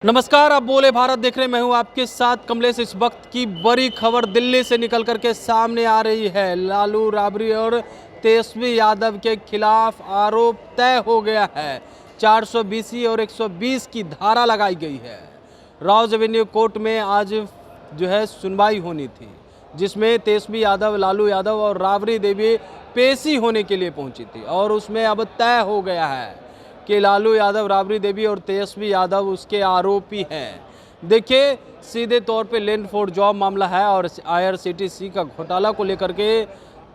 नमस्कार, आप बोले भारत देख रहे हैं। मैं हूं आपके साथ कमलेश। इस वक्त की बड़ी खबर दिल्ली से निकल करके सामने आ रही है। लालू राबड़ी और तेजस्वी यादव के खिलाफ आरोप तय हो गया है। 420 और 120 की धारा लगाई गई है। राउज एवेन्यू कोर्ट में आज जो है सुनवाई होनी थी, जिसमें तेजस्वी यादव, लालू यादव और राबड़ी देवी पेशी होने के लिए पहुंची थी। और उसमें अब तय हो गया है कि लालू यादव, राबड़ी देवी और तेजस्वी यादव उसके आरोपी हैं। देखिए, सीधे तौर पे लैंड फॉर जॉब मामला है और IRCTC का घोटाला को लेकर के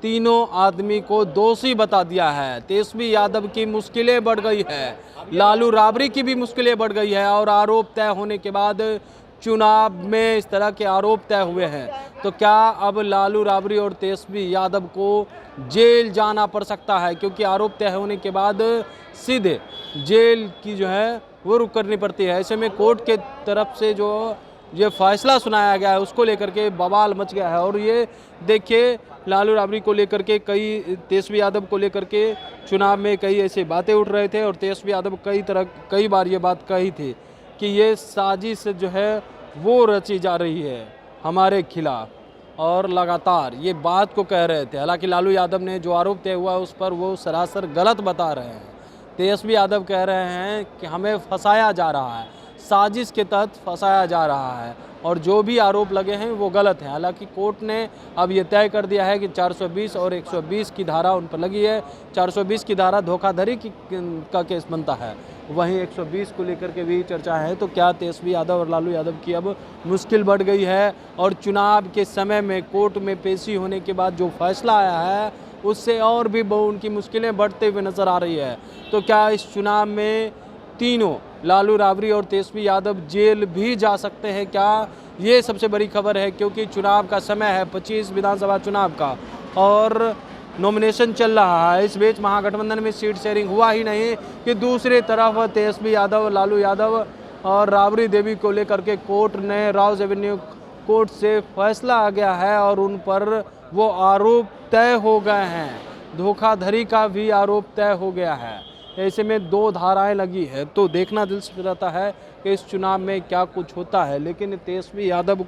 तीनों आदमी को दोषी बता दिया है। तेजस्वी यादव की मुश्किलें बढ़ गई है, लालू राबड़ी की भी मुश्किलें बढ़ गई है। और आरोप तय होने के बाद चुनाव में इस तरह के आरोप तय हुए हैं, तो क्या अब लालू राबड़ी और तेजस्वी यादव को जेल जाना पड़ सकता है? क्योंकि आरोप तय होने के बाद सीधे जेल की जो है वो रुख करनी पड़ती है। ऐसे में कोर्ट के तरफ से जो ये फैसला सुनाया गया है उसको लेकर के बवाल मच गया है। और ये देखिए, लालू राबड़ी को लेकर के तेजस्वी यादव को लेकर के चुनाव में कई ऐसी बातें उठ रहे थे और तेजस्वी यादव कई बार ये बात कही थी कि ये साजिश जो है वो रची जा रही है हमारे खिलाफ, और लगातार ये बात को कह रहे थे। हालांकि लालू यादव ने जो आरोप तय हुआ उस पर वो सरासर गलत बता रहे हैं। तेजस्वी यादव कह रहे हैं कि हमें फंसाया जा रहा है, साजिश के तहत फंसाया जा रहा है और जो भी आरोप लगे हैं वो गलत हैं। हालांकि कोर्ट ने अब ये तय कर दिया है कि 420 और 120 की धारा उन पर लगी है। 420 की धारा धोखाधड़ी का केस बनता है, वहीं 120 को लेकर के भी चर्चा है। तो क्या तेजस्वी यादव और लालू यादव की अब मुश्किल बढ़ गई है? और चुनाव के समय में कोर्ट में पेशी होने के बाद जो फैसला आया है उससे और भी उनकी मुश्किलें बढ़ते हुए नजर आ रही है। तो क्या इस चुनाव में तीनों लालू राबड़ी और तेजस्वी यादव जेल भी जा सकते हैं क्या? ये सबसे बड़ी खबर है, क्योंकि चुनाव का समय है 25 विधानसभा चुनाव का और नॉमिनेशन चल रहा है। इस बीच महागठबंधन में सीट शेयरिंग हुआ ही नहीं कि दूसरी तरफ तेजस्वी यादव, लालू यादव और राबड़ी देवी को लेकर के कोर्ट ने, राउज एवेन्यू कोर्ट से फैसला आ गया है और उन पर वो आरोप तय हो गए हैं। धोखाधड़ी का भी आरोप तय हो गया है। ऐसे में 2 धाराएं लगी है, तो देखना दिलचस्प रहता है कि इस चुनाव में क्या कुछ होता है। लेकिन तेजस्वी यादव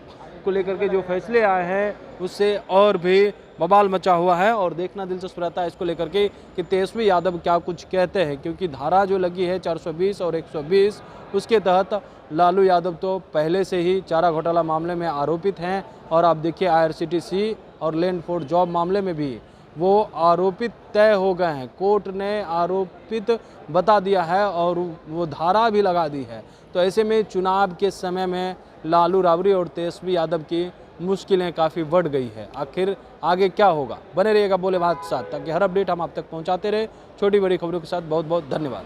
को लेकर के जो फैसले आए हैं उससे और भी बवाल मचा हुआ है और देखना दिलचस्प रहता है इसको लेकर के कि तेजस्वी यादव क्या कुछ कहते हैं। क्योंकि धारा जो लगी है 420 और 120, उसके तहत लालू यादव तो पहले से ही चारा घोटाला मामले में आरोपित हैं। और आप देखिए, IRCTC और लैंड फॉर जॉब मामले में भी वो आरोपित तय हो गए हैं। कोर्ट ने आरोपित बता दिया है और वो धारा भी लगा दी है। तो ऐसे में चुनाव के समय में लालू राबड़ी और तेजस्वी यादव की मुश्किलें काफ़ी बढ़ गई है। आखिर आगे क्या होगा? बने रहिएगा बोले भारत के साथ, ताकि हर अपडेट हम आप तक पहुंचाते रहे। छोटी बड़ी खबरों के साथ बहुत बहुत धन्यवाद।